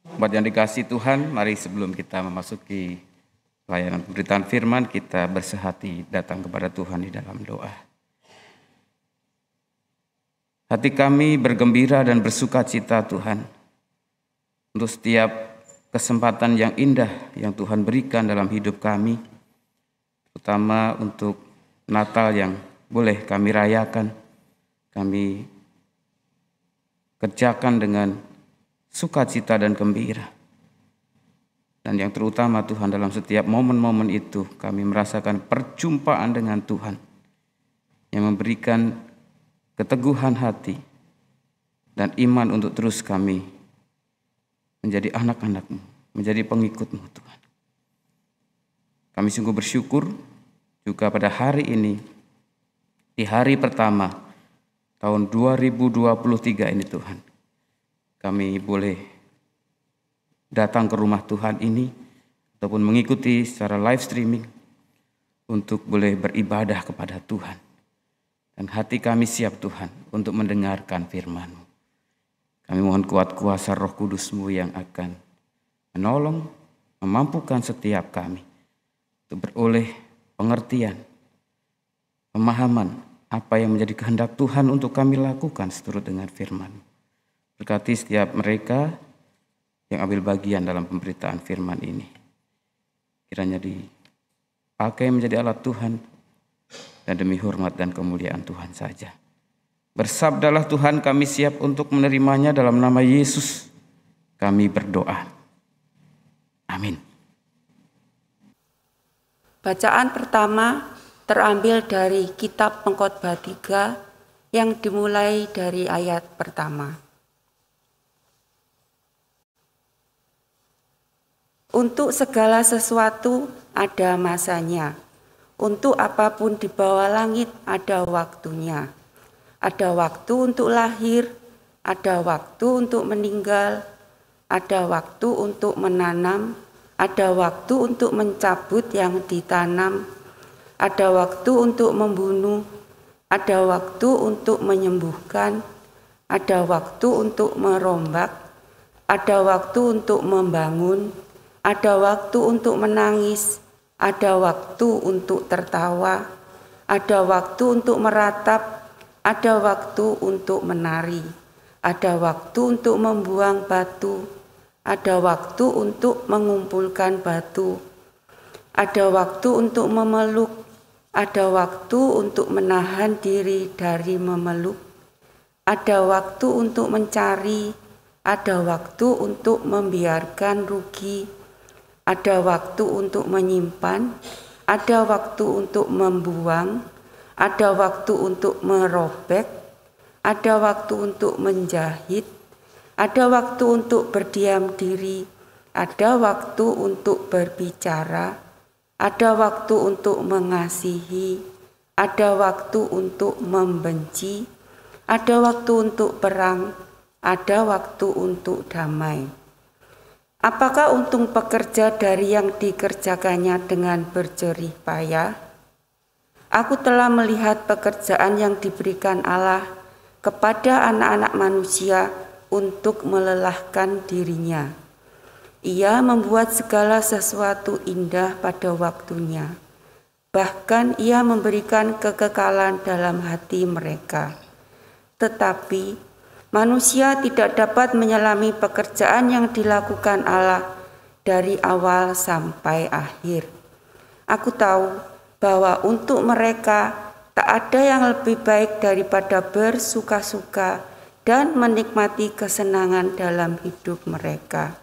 Buat yang dikasih Tuhan, mari sebelum kita memasuki pelayanan pemberitaan firman, kita bersehati datang kepada Tuhan di dalam doa. Hati kami bergembira dan bersuka cita Tuhan, untuk setiap kesempatan yang indah yang Tuhan berikan dalam hidup kami, terutama untuk Natal yang boleh kami rayakan, kami kerjakan dengan sukacita dan gembira. Dan yang terutama Tuhan, dalam setiap momen-momen itu kami merasakan perjumpaan dengan Tuhan yang memberikan keteguhan hati dan iman untuk terus kami menjadi anak-anak-Mu, menjadi pengikut-Mu Tuhan. Kami sungguh bersyukur juga pada hari ini, di hari pertama tahun 2023 ini Tuhan, kami boleh datang ke rumah Tuhan ini ataupun mengikuti secara live streaming untuk boleh beribadah kepada Tuhan. Dan hati kami siap Tuhan untuk mendengarkan firman-Mu. Kami mohon kuat kuasa Roh Kudus-Mu yang akan menolong, memampukan setiap kami untuk beroleh pengertian, pemahaman apa yang menjadi kehendak Tuhan untuk kami lakukan seturut dengan firman-Mu. Berkati setiap mereka yang ambil bagian dalam pemberitaan firman ini. Kiranya dipakai menjadi alat Tuhan dan demi hormat dan kemuliaan Tuhan saja. Bersabdalah Tuhan, kami siap untuk menerimanya, dalam nama Yesus kami berdoa. Amin. Bacaan pertama terambil dari kitab Pengkhotbah 3 yang dimulai dari ayat pertama. Untuk segala sesuatu ada masanya. Untuk apapun di bawah langit ada waktunya. Ada waktu untuk lahir, ada waktu untuk meninggal, ada waktu untuk menanam, ada waktu untuk mencabut yang ditanam, ada waktu untuk membunuh, ada waktu untuk menyembuhkan, ada waktu untuk merombak, ada waktu untuk membangun, ada waktu untuk menangis, ada waktu untuk tertawa, ada waktu untuk meratap, ada waktu untuk menari, ada waktu untuk membuang batu, ada waktu untuk mengumpulkan batu, ada waktu untuk memeluk, ada waktu untuk menahan diri dari memeluk, ada waktu untuk mencari, ada waktu untuk membiarkan rugi, ada waktu untuk menyimpan, ada waktu untuk membuang, ada waktu untuk merobek, ada waktu untuk menjahit, ada waktu untuk berdiam diri, ada waktu untuk berbicara, ada waktu untuk mengasihi, ada waktu untuk membenci, ada waktu untuk perang, ada waktu untuk damai. Apakah untung pekerja dari yang dikerjakannya dengan berjerih payah? Aku telah melihat pekerjaan yang diberikan Allah kepada anak-anak manusia untuk melelahkan dirinya. Ia membuat segala sesuatu indah pada waktunya. Bahkan ia memberikan kekekalan dalam hati mereka. Tetapi manusia tidak dapat menyelami pekerjaan yang dilakukan Allah dari awal sampai akhir. Aku tahu bahwa untuk mereka tak ada yang lebih baik daripada bersuka-suka dan menikmati kesenangan dalam hidup mereka,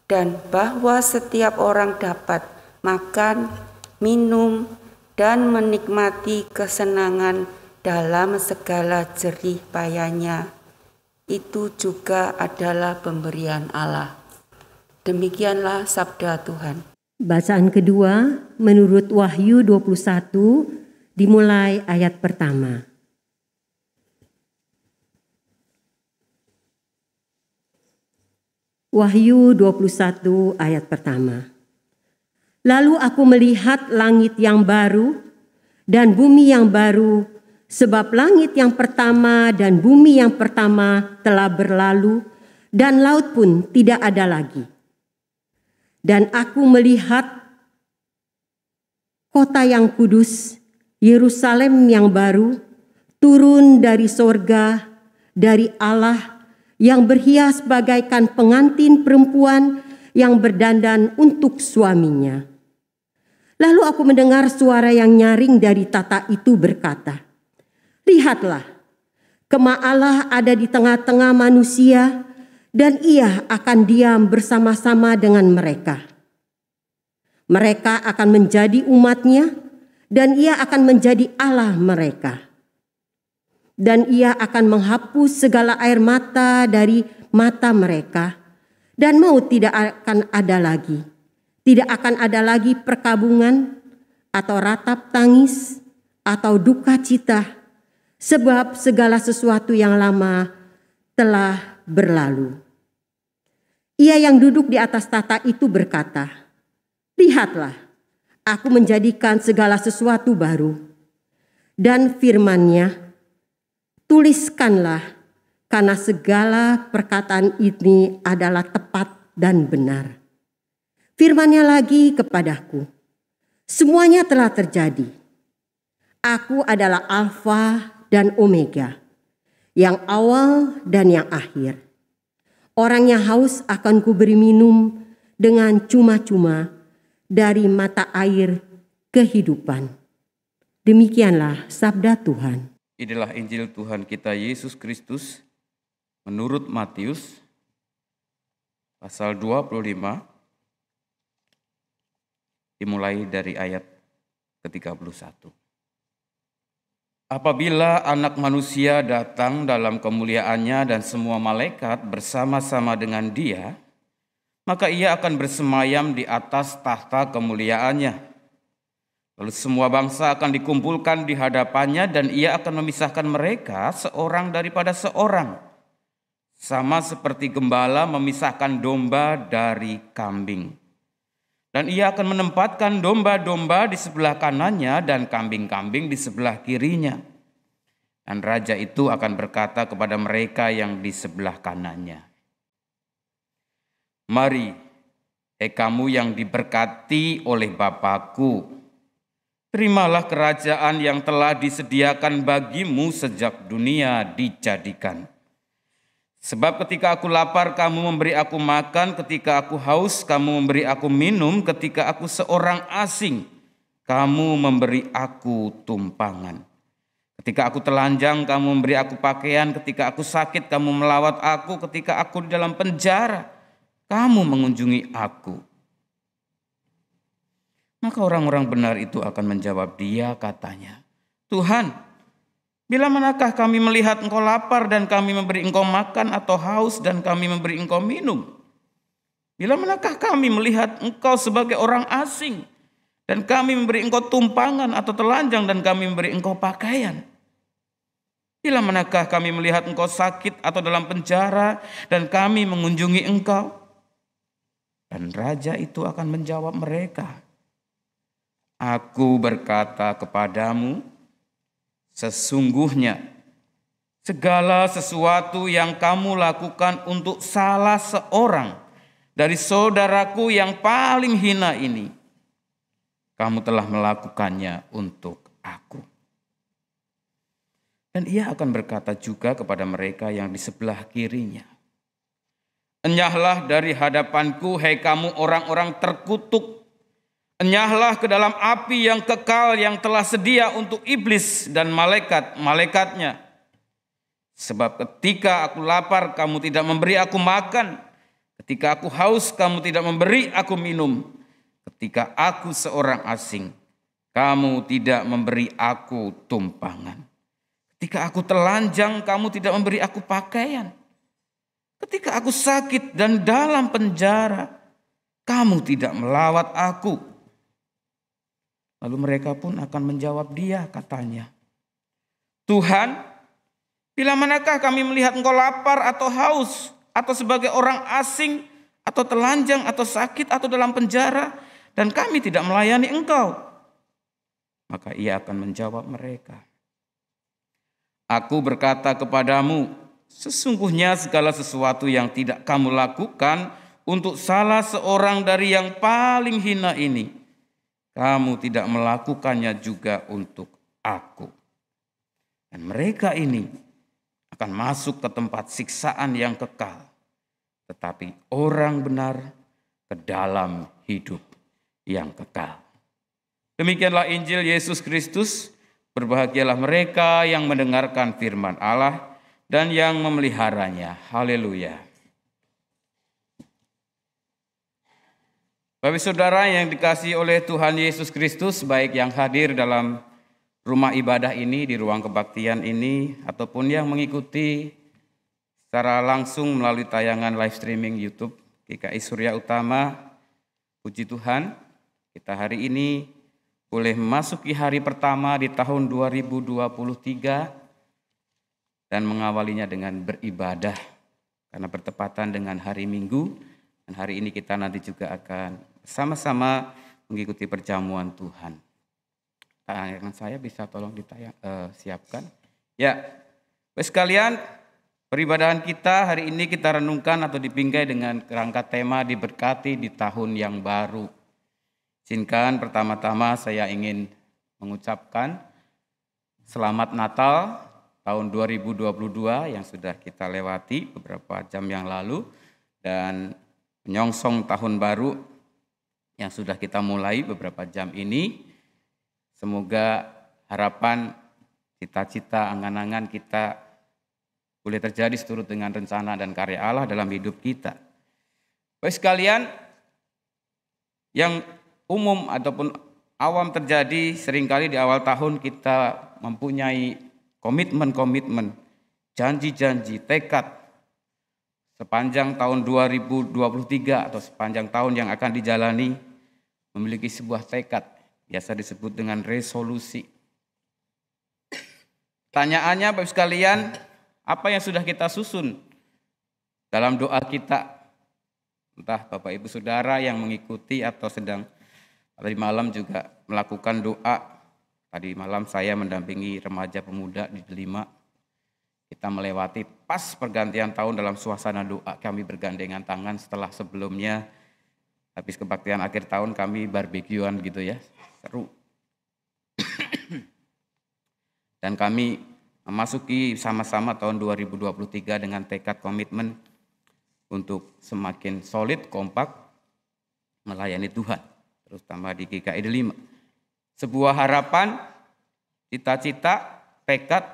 dan bahwa setiap orang dapat makan, minum, dan menikmati kesenangan dalam segala jerih payahnya. Itu juga adalah pemberian Allah. Demikianlah sabda Tuhan. Bacaan kedua menurut Wahyu 21 dimulai ayat pertama. Wahyu 21 ayat pertama. Lalu aku melihat langit yang baru dan bumi yang baru, sebab langit yang pertama dan bumi yang pertama telah berlalu dan laut pun tidak ada lagi. Dan aku melihat kota yang kudus, Yerusalem yang baru, turun dari sorga, dari Allah, yang berhias bagaikan pengantin perempuan yang berdandan untuk suaminya. Lalu aku mendengar suara yang nyaring dari tata itu berkata, "Lihatlah, kemah Allah ada di tengah-tengah manusia, dan ia akan diam bersama-sama dengan mereka. Mereka akan menjadi umatnya, dan ia akan menjadi Allah mereka. Dan ia akan menghapus segala air mata dari mata mereka, dan maut tidak akan ada lagi. Tidak akan ada lagi perkabungan, atau ratap tangis, atau duka cita, sebab segala sesuatu yang lama telah berlalu." Ia yang duduk di atas tata itu berkata, "Lihatlah, aku menjadikan segala sesuatu baru." Dan firman-Nya, "Tuliskanlah, karena segala perkataan ini adalah tepat dan benar." Firman-Nya lagi kepadaku, "Semuanya telah terjadi. Aku adalah Alfa dan Omega, yang awal dan yang akhir. Orang yang haus akan kuberi minum dengan cuma-cuma dari mata air kehidupan." Demikianlah sabda Tuhan. Inilah Injil Tuhan kita Yesus Kristus menurut Matius pasal 25 dimulai dari ayat ke-31. "Apabila Anak Manusia datang dalam kemuliaannya dan semua malaikat bersama-sama dengan Dia, maka Ia akan bersemayam di atas tahta kemuliaannya. Lalu semua bangsa akan dikumpulkan di hadapannya, dan Ia akan memisahkan mereka seorang daripada seorang, sama seperti gembala memisahkan domba dari kambing. Dan Ia akan menempatkan domba-domba di sebelah kanannya dan kambing-kambing di sebelah kirinya. Dan Raja itu akan berkata kepada mereka yang di sebelah kanannya, 'Mari, hai kamu yang diberkati oleh Bapa-Ku, terimalah kerajaan yang telah disediakan bagimu sejak dunia dijadikan. Sebab ketika aku lapar, kamu memberi aku makan, ketika aku haus, kamu memberi aku minum, ketika aku seorang asing, kamu memberi aku tumpangan. Ketika aku telanjang, kamu memberi aku pakaian, ketika aku sakit, kamu melawat aku, ketika aku di dalam penjara, kamu mengunjungi aku.' Maka orang-orang benar itu akan menjawab Dia, katanya, 'Tuhan, bila manakah kami melihat Engkau lapar dan kami memberi Engkau makan, atau haus dan kami memberi Engkau minum? Bila manakah kami melihat Engkau sebagai orang asing dan kami memberi Engkau tumpangan, atau telanjang dan kami memberi Engkau pakaian? Bila manakah kami melihat Engkau sakit atau dalam penjara dan kami mengunjungi Engkau?' Dan Raja itu akan menjawab mereka, 'Aku berkata kepadamu, sesungguhnya segala sesuatu yang kamu lakukan untuk salah seorang dari saudaraku yang paling hina ini, kamu telah melakukannya untuk aku.' Dan Ia akan berkata juga kepada mereka yang di sebelah kirinya, 'Enyahlah dari hadapanku, hai kamu orang-orang terkutuk. Enyahlah ke dalam api yang kekal yang telah sedia untuk iblis dan malaikat-malaikatnya. Sebab ketika aku lapar, kamu tidak memberi aku makan. Ketika aku haus, kamu tidak memberi aku minum. Ketika aku seorang asing, kamu tidak memberi aku tumpangan. Ketika aku telanjang, kamu tidak memberi aku pakaian. Ketika aku sakit dan dalam penjara, kamu tidak melawat aku.' Lalu mereka pun akan menjawab Dia, katanya, 'Tuhan, bila manakah kami melihat Engkau lapar atau haus, atau sebagai orang asing, atau telanjang, atau sakit, atau dalam penjara, dan kami tidak melayani Engkau?' Maka Ia akan menjawab mereka, 'Aku berkata kepadamu, sesungguhnya segala sesuatu yang tidak kamu lakukan untuk salah seorang dari yang paling hina ini, kamu tidak melakukannya juga untuk aku. Dan mereka ini akan masuk ke tempat siksaan yang kekal, tetapi orang benar ke dalam hidup yang kekal. Demikianlah Injil Yesus Kristus. Berbahagialah mereka yang mendengarkan firman Allah dan yang memeliharanya. Haleluya. Bapak saudara yang dikasihi oleh Tuhan Yesus Kristus, baik yang hadir dalam rumah ibadah ini, di ruang kebaktian ini, ataupun yang mengikuti secara langsung melalui tayangan live streaming YouTube GKI Surya Utama. Puji Tuhan, kita hari ini boleh memasuki hari pertama di tahun 2023 dan mengawalinya dengan beribadah karena bertepatan dengan hari Minggu, dan hari ini kita nanti juga akan sama-sama mengikuti perjamuan Tuhan. Tayangan saya bisa tolong siapkan. Ya, sekalian, peribadahan kita hari ini kita renungkan atau dibingkai dengan kerangka tema diberkati di tahun yang baru. Izinkan pertama-tama saya ingin mengucapkan selamat Natal tahun 2022 yang sudah kita lewati beberapa jam yang lalu, dan menyongsong tahun baru yang sudah kita mulai beberapa jam ini. Semoga harapan, cita-cita, angan-angan kita boleh terjadi seturut dengan rencana dan karya Allah dalam hidup kita. Baik sekalian, yang umum ataupun awam terjadi seringkali di awal tahun kita mempunyai komitmen-komitmen, janji-janji, tekad sepanjang tahun 2023 atau sepanjang tahun yang akan dijalani, memiliki sebuah tekad, biasa disebut dengan resolusi. Pertanyaannya Bapak sekalian, apa yang sudah kita susun dalam doa kita? Entah Bapak Ibu Saudara yang mengikuti atau sedang tadi malam juga melakukan doa. Tadi malam saya mendampingi remaja pemuda di Delima. Kita melewati pas pergantian tahun dalam suasana doa. Kami bergandengan tangan setelah sebelumnya habis kebaktian akhir tahun kami barbekyuan gitu ya. Seru. Dan kami memasuki sama-sama tahun 2023 dengan tekad komitmen untuk semakin solid, kompak melayani Tuhan, terutama di GKI Delima. Sebuah harapan, cita-cita, tekad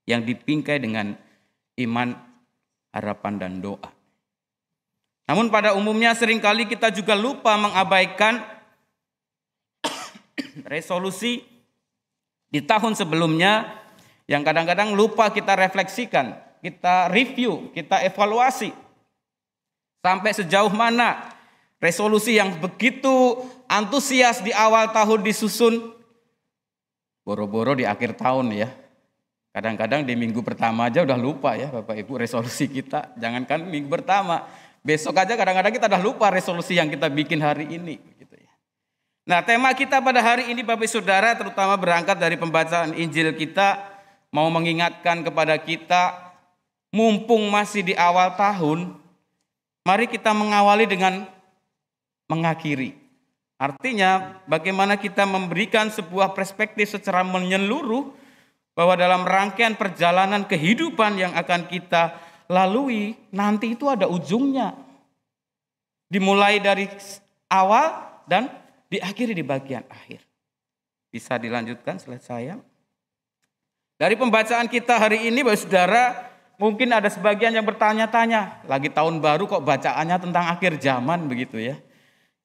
yang dibingkai dengan iman, harapan, dan doa. Namun pada umumnya seringkali kita juga lupa mengabaikan resolusi di tahun sebelumnya yang kadang-kadang lupa kita refleksikan, kita review, kita evaluasi. Sampai sejauh mana resolusi yang begitu antusias di awal tahun disusun, boro-boro di akhir tahun ya. Kadang-kadang di minggu pertama aja udah lupa ya Bapak Ibu resolusi kita. Jangankan minggu pertama, besok aja kadang-kadang kita udah lupa resolusi yang kita bikin hari ini. Gitu ya. Nah, tema kita pada hari ini Bapak Saudara terutama berangkat dari pembacaan Injil kita, mau mengingatkan kepada kita, mumpung masih di awal tahun, mari kita mengawali dengan mengakhiri. Artinya bagaimana kita memberikan sebuah perspektif secara menyeluruh bahwa dalam rangkaian perjalanan kehidupan yang akan kita lalui nanti itu ada ujungnya. Dimulai dari awal dan diakhiri di bagian akhir. Bisa dilanjutkan slide saya. Dari pembacaan kita hari ini Bapak Saudara, mungkin ada sebagian yang bertanya-tanya, lagi tahun baru kok bacaannya tentang akhir zaman begitu ya.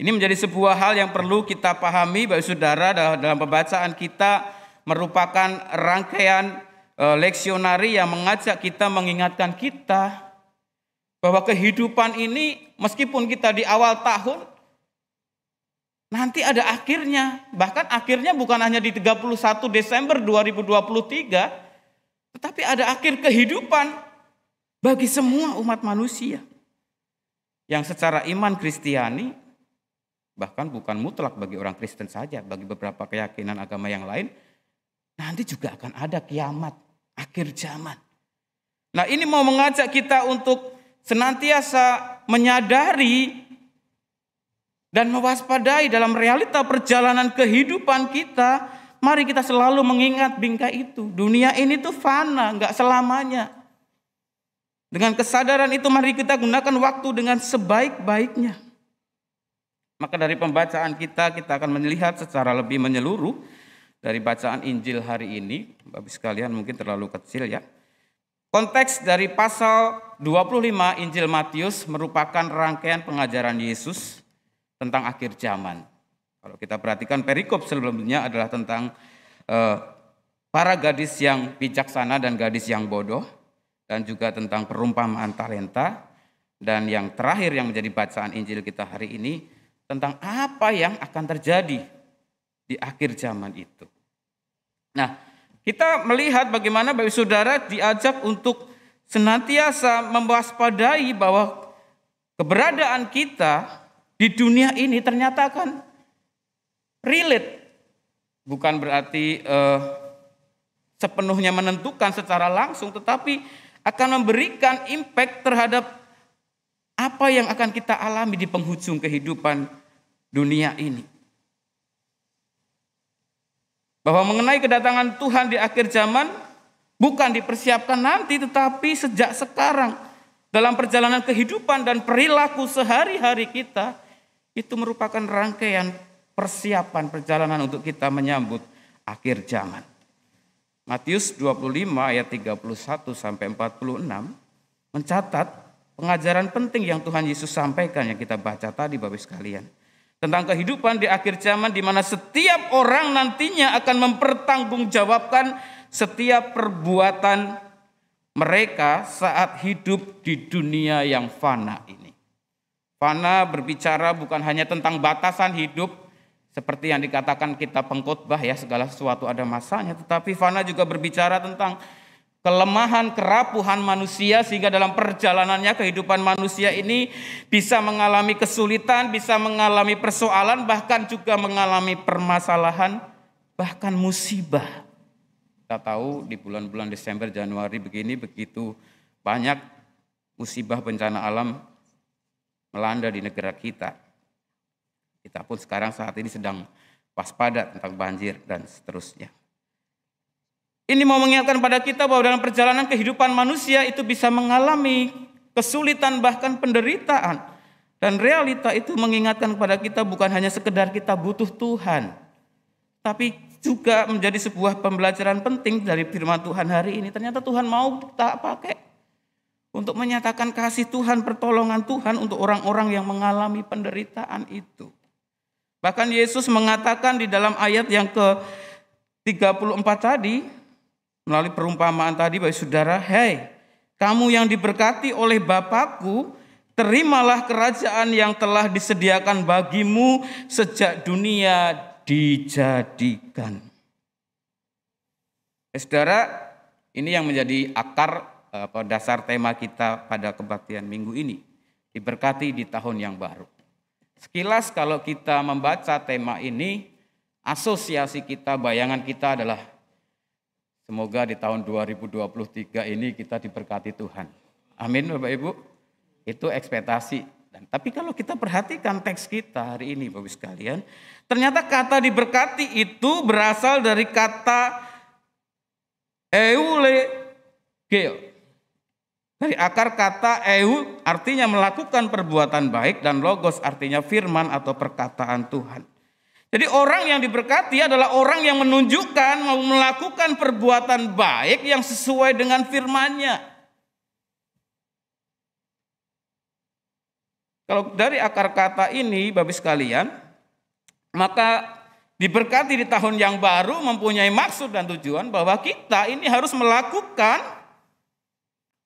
Ini menjadi sebuah hal yang perlu kita pahami Bapak Saudara, dalam pembacaan kita merupakan rangkaian leksionari yang mengajak kita, mengingatkan kita bahwa kehidupan ini meskipun kita di awal tahun nanti ada akhirnya. Bahkan akhirnya bukan hanya di 31 Desember 2023, tetapi ada akhir kehidupan bagi semua umat manusia yang secara iman Kristiani, bahkan bukan mutlak bagi orang Kristen saja, bagi beberapa keyakinan agama yang lain, nanti juga akan ada kiamat, akhir zaman. Nah, ini mau mengajak kita untuk senantiasa menyadari dan mewaspadai dalam realita perjalanan kehidupan kita. Mari kita selalu mengingat bingkai itu. Dunia ini tuh fana, enggak selamanya. Dengan kesadaran itu mari kita gunakan waktu dengan sebaik-baiknya. Maka dari pembacaan kita akan melihat secara lebih menyeluruh dari bacaan Injil hari ini. Bapak sekalian mungkin terlalu kecil ya. Konteks dari pasal 25 Injil Matius merupakan rangkaian pengajaran Yesus tentang akhir zaman. Kalau kita perhatikan perikop sebelumnya adalah tentang para gadis yang bijaksana dan gadis yang bodoh, dan juga tentang perumpamaan talenta, dan yang terakhir yang menjadi bacaan Injil kita hari ini tentang apa yang akan terjadi di akhir zaman itu. Nah, kita melihat bagaimana Bapak Saudara diajak untuk senantiasa mewaspadai bahwa keberadaan kita di dunia ini ternyata akan relate. Bukan berarti sepenuhnya menentukan secara langsung, tetapi akan memberikan impact terhadap apa yang akan kita alami di penghujung kehidupan dunia ini. Bahwa mengenai kedatangan Tuhan di akhir zaman bukan dipersiapkan nanti, tetapi sejak sekarang dalam perjalanan kehidupan dan perilaku sehari-hari kita, itu merupakan rangkaian persiapan perjalanan untuk kita menyambut akhir zaman. Matius 25 ayat 31 sampai 46 mencatat pengajaran penting yang Tuhan Yesus sampaikan yang kita baca tadi Bapak sekalian. Tentang kehidupan di akhir zaman di mana setiap orang nantinya akan mempertanggungjawabkan setiap perbuatan mereka saat hidup di dunia yang fana ini. Fana berbicara bukan hanya tentang batasan hidup seperti yang dikatakan kitab Pengkhotbah ya, segala sesuatu ada masanya, tetapi fana juga berbicara tentang kelemahan, kerapuhan manusia sehingga dalam perjalanannya kehidupan manusia ini bisa mengalami kesulitan, bisa mengalami persoalan, bahkan juga mengalami permasalahan, bahkan musibah. Kita tahu di bulan-bulan Desember, Januari begini begitu banyak musibah bencana alam melanda di negara kita. Kita pun sekarang saat ini sedang waspada tentang banjir dan seterusnya. Ini mau mengingatkan pada kita bahwa dalam perjalanan kehidupan manusia itu bisa mengalami kesulitan bahkan penderitaan. Dan realita itu mengingatkan kepada kita bukan hanya sekedar kita butuh Tuhan, tapi juga menjadi sebuah pembelajaran penting dari firman Tuhan hari ini. Ternyata Tuhan mau tak pakai untuk menyatakan kasih Tuhan, pertolongan Tuhan untuk orang-orang yang mengalami penderitaan itu. Bahkan Yesus mengatakan di dalam ayat yang ke-34 tadi, melalui perumpamaan tadi, Bapak Saudara, "Hei, kamu yang diberkati oleh Bapakku, terimalah kerajaan yang telah disediakan bagimu sejak dunia dijadikan." Saudara, ini yang menjadi akar dasar tema kita pada kebaktian minggu ini, diberkati di tahun yang baru. Sekilas kalau kita membaca tema ini, asosiasi kita, bayangan kita adalah semoga di tahun 2023 ini kita diberkati Tuhan. Amin Bapak Ibu. Itu ekspektasi. Tapi kalau kita perhatikan teks kita hari ini Bapak sekalian, ternyata kata diberkati itu berasal dari kata eulegeo. Dari akar kata eu artinya melakukan perbuatan baik dan logos artinya firman atau perkataan Tuhan. Jadi orang yang diberkati adalah orang yang menunjukkan mau melakukan perbuatan baik yang sesuai dengan firman-Nya. Kalau dari akar kata ini Bapak sekalian, maka diberkati di tahun yang baru mempunyai maksud dan tujuan bahwa kita ini harus melakukan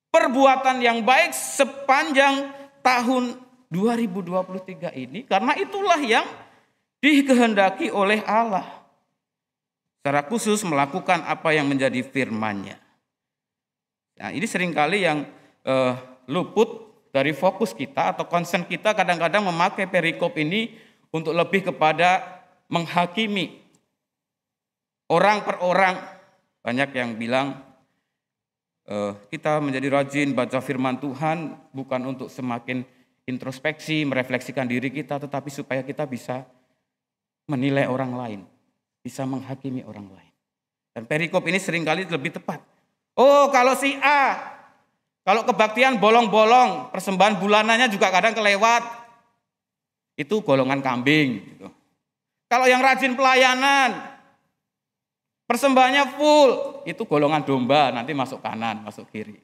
perbuatan yang baik sepanjang tahun 2023 ini, karena itulah yang dikehendaki oleh Allah. Secara khusus melakukan apa yang menjadi firman-Nya. Nah, ini seringkali yang luput dari fokus kita atau concern kita, kadang-kadang memakai perikop ini untuk lebih kepada menghakimi orang per orang. Banyak yang bilang kita menjadi rajin baca firman Tuhan bukan untuk semakin introspeksi, merefleksikan diri kita, tetapi supaya kita bisa menilai orang lain, bisa menghakimi orang lain. Dan perikop ini seringkali lebih tepat. Oh, kalau si A, kalau kebaktian bolong-bolong, persembahan bulanannya juga kadang kelewat, itu golongan kambing. Gitu. Kalau yang rajin pelayanan, persembahannya full, itu golongan domba, nanti masuk kanan, masuk kiri.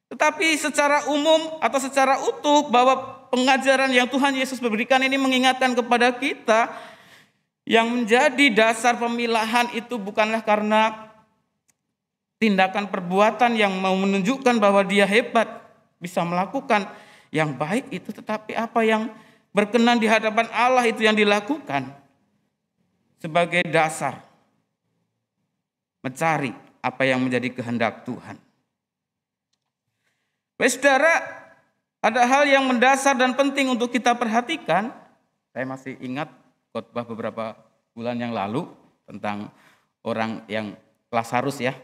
Tetapi secara umum atau secara utuh bahwa pengajaran yang Tuhan Yesus berikan ini mengingatkan kepada kita yang menjadi dasar pemilahan itu bukanlah karena tindakan perbuatan yang mau menunjukkan bahwa dia hebat, bisa melakukan yang baik itu, tetapi apa yang berkenan di hadapan Allah itu yang dilakukan sebagai dasar mencari apa yang menjadi kehendak Tuhan. Baik saudara, ada hal yang mendasar dan penting untuk kita perhatikan. Saya masih ingat khotbah beberapa bulan yang lalu tentang orang yang Lazarus ya,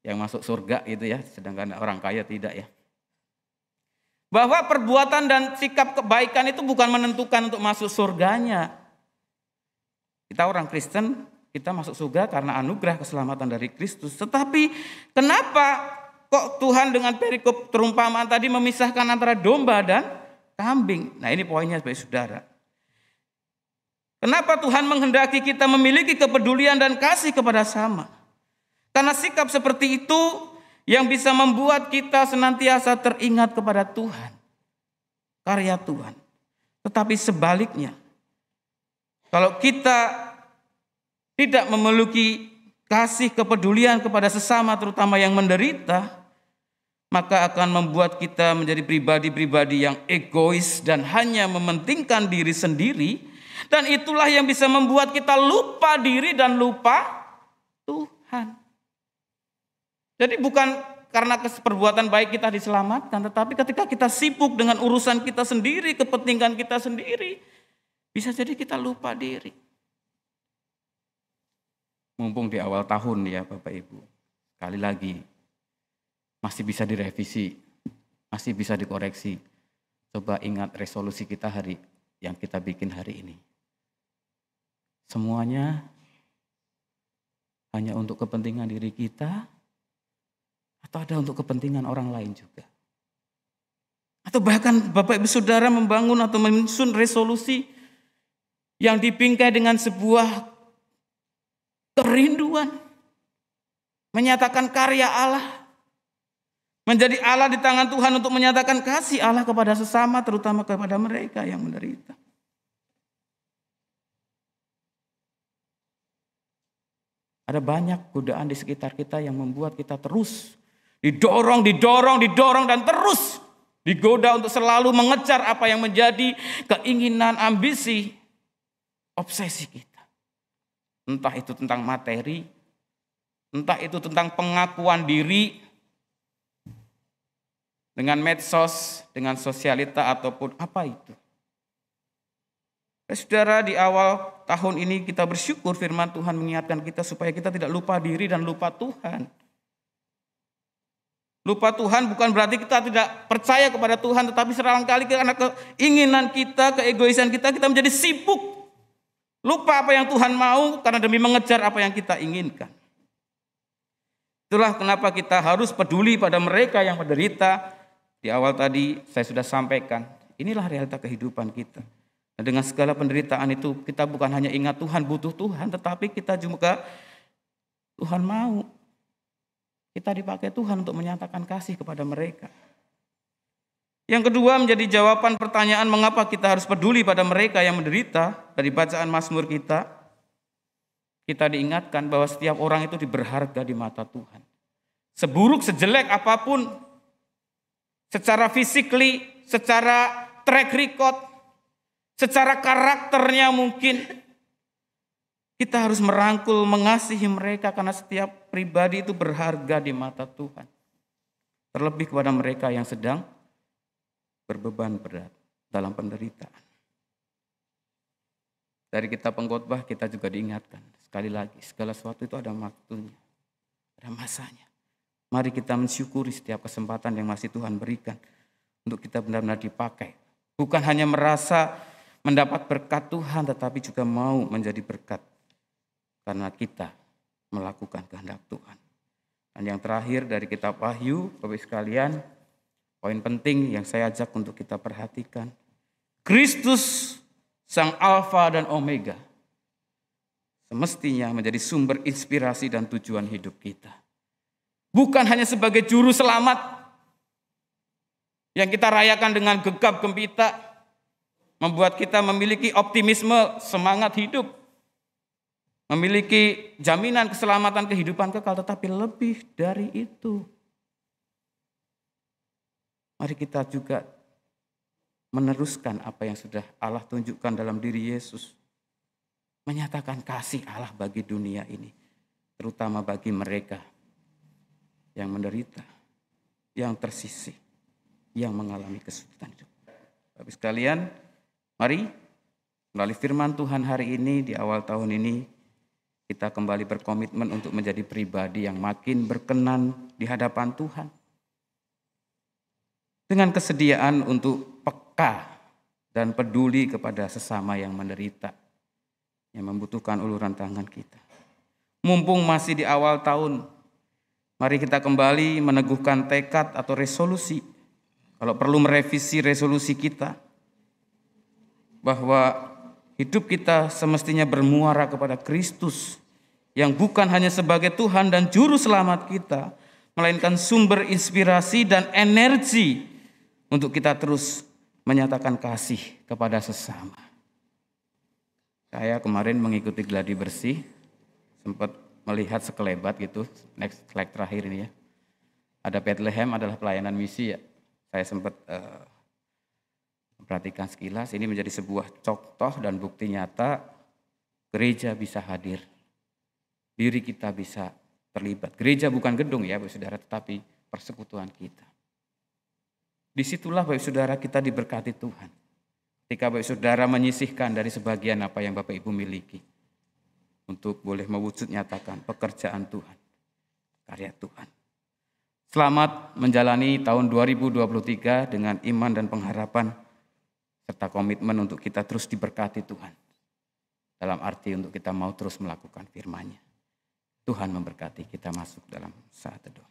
yang masuk surga gitu ya, sedangkan orang kaya tidak ya. Bahwa perbuatan dan sikap kebaikan itu bukan menentukan untuk masuk surganya. Kita orang Kristen, kita masuk surga karena anugerah keselamatan dari Kristus. Tetapi kenapa kok Tuhan dengan perikop perumpamaan tadi memisahkan antara domba dan kambing? Nah, ini poinnya Bapak Saudara. Kenapa Tuhan menghendaki kita memiliki kepedulian dan kasih kepada sama? Karena sikap seperti itu yang bisa membuat kita senantiasa teringat kepada Tuhan, karya Tuhan. Tetapi sebaliknya, kalau kita tidak memiliki kasih kepedulian kepada sesama, terutama yang menderita, maka akan membuat kita menjadi pribadi-pribadi yang egois dan hanya mementingkan diri sendiri. Dan itulah yang bisa membuat kita lupa diri dan lupa Tuhan. Jadi bukan karena perbuatan baik kita diselamatkan, tetapi ketika kita sibuk dengan urusan kita sendiri, kepentingan kita sendiri, bisa jadi kita lupa diri. Mumpung di awal tahun ya Bapak Ibu, sekali lagi masih bisa direvisi, masih bisa dikoreksi. Coba ingat resolusi kita yang kita bikin hari ini. Semuanya hanya untuk kepentingan diri kita, atau ada untuk kepentingan orang lain juga. Atau bahkan Bapak Ibu Saudara membangun atau menyusun resolusi yang dibingkai dengan sebuah kerinduan, menyatakan karya Allah, menjadi Allah di tangan Tuhan untuk menyatakan kasih Allah kepada sesama, terutama kepada mereka yang menderita. Ada banyak godaan di sekitar kita yang membuat kita terus didorong dan terus digoda untuk selalu mengejar apa yang menjadi keinginan, ambisi, obsesi kita. Entah itu tentang materi, entah itu tentang pengakuan diri dengan medsos, dengan sosialita ataupun apa itu. Saudara, di awal tahun ini kita bersyukur firman Tuhan mengingatkan kita supaya kita tidak lupa diri dan lupa Tuhan. Lupa Tuhan bukan berarti kita tidak percaya kepada Tuhan, tetapi seringkali karena keinginan kita, keegoisan kita menjadi sibuk. Lupa apa yang Tuhan mau karena demi mengejar apa yang kita inginkan. Itulah kenapa kita harus peduli pada mereka yang menderita. Di awal tadi saya sudah sampaikan, inilah realita kehidupan kita. Dan dengan segala penderitaan itu kita bukan hanya ingat Tuhan, butuh Tuhan, tetapi kita juga Tuhan mau. Kita dipakai Tuhan untuk menyatakan kasih kepada mereka. Yang kedua menjadi jawaban pertanyaan mengapa kita harus peduli pada mereka yang menderita. Dari bacaan Mazmur kita diingatkan bahwa setiap orang itu berharga di mata Tuhan. Seburuk, sejelek apapun, secara physically, secara track record, secara karakternya mungkin, kita harus merangkul, mengasihi mereka karena setiap pribadi itu berharga di mata Tuhan. Terlebih kepada mereka yang sedang berbeban berat dalam penderitaan. Dari kitab Pengkhotbah kita juga diingatkan, sekali lagi segala sesuatu itu ada waktunya, ada masanya. Mari kita mensyukuri setiap kesempatan yang masih Tuhan berikan untuk kita benar-benar dipakai. Bukan hanya merasa mendapat berkat Tuhan, tetapi juga mau menjadi berkat karena kita melakukan kehendak Tuhan. Dan yang terakhir dari kitab Wahyu, Bapak sekalian, poin penting yang saya ajak untuk kita perhatikan. Kristus Sang Alfa dan Omega semestinya menjadi sumber inspirasi dan tujuan hidup kita. Bukan hanya sebagai juru selamat yang kita rayakan dengan gegap gempita, membuat kita memiliki optimisme, semangat hidup, memiliki jaminan keselamatan kehidupan kekal, tetapi lebih dari itu. Mari kita juga meneruskan apa yang sudah Allah tunjukkan dalam diri Yesus. Menyatakan kasih Allah bagi dunia ini, terutama bagi mereka yang menderita, yang tersisih, yang mengalami kesulitan hidup. Bapak sekalian, mari melalui firman Tuhan hari ini, di awal tahun ini, kita kembali berkomitmen untuk menjadi pribadi yang makin berkenan di hadapan Tuhan. Dengan kesediaan untuk peka dan peduli kepada sesama yang menderita, yang membutuhkan uluran tangan kita. Mumpung masih di awal tahun, mari kita kembali meneguhkan tekad atau resolusi. Kalau perlu merevisi resolusi kita, bahwa hidup kita semestinya bermuara kepada Kristus, yang bukan hanya sebagai Tuhan dan Juru Selamat kita, melainkan sumber inspirasi dan energi untuk kita terus menyatakan kasih kepada sesama. Saya kemarin mengikuti gladi bersih, sempat melihat sekelebat gitu, next slide terakhir ini ya. Ada Bethlehem adalah pelayanan misi ya. Saya sempat perhatikan sekilas, ini menjadi sebuah contoh dan bukti nyata gereja bisa hadir. Diri kita bisa terlibat. Gereja bukan gedung ya Bapak Saudara, tetapi persekutuan kita. Disitulah Bapak Saudara kita diberkati Tuhan. Ketika Bapak Saudara menyisihkan dari sebagian apa yang Bapak Ibu miliki, untuk boleh mewujud nyatakan pekerjaan Tuhan, karya Tuhan. Selamat menjalani tahun 2023 dengan iman dan pengharapan, serta komitmen untuk kita terus diberkati Tuhan. Dalam arti untuk kita mau terus melakukan firman-Nya. Tuhan memberkati, kita masuk dalam saat teduh.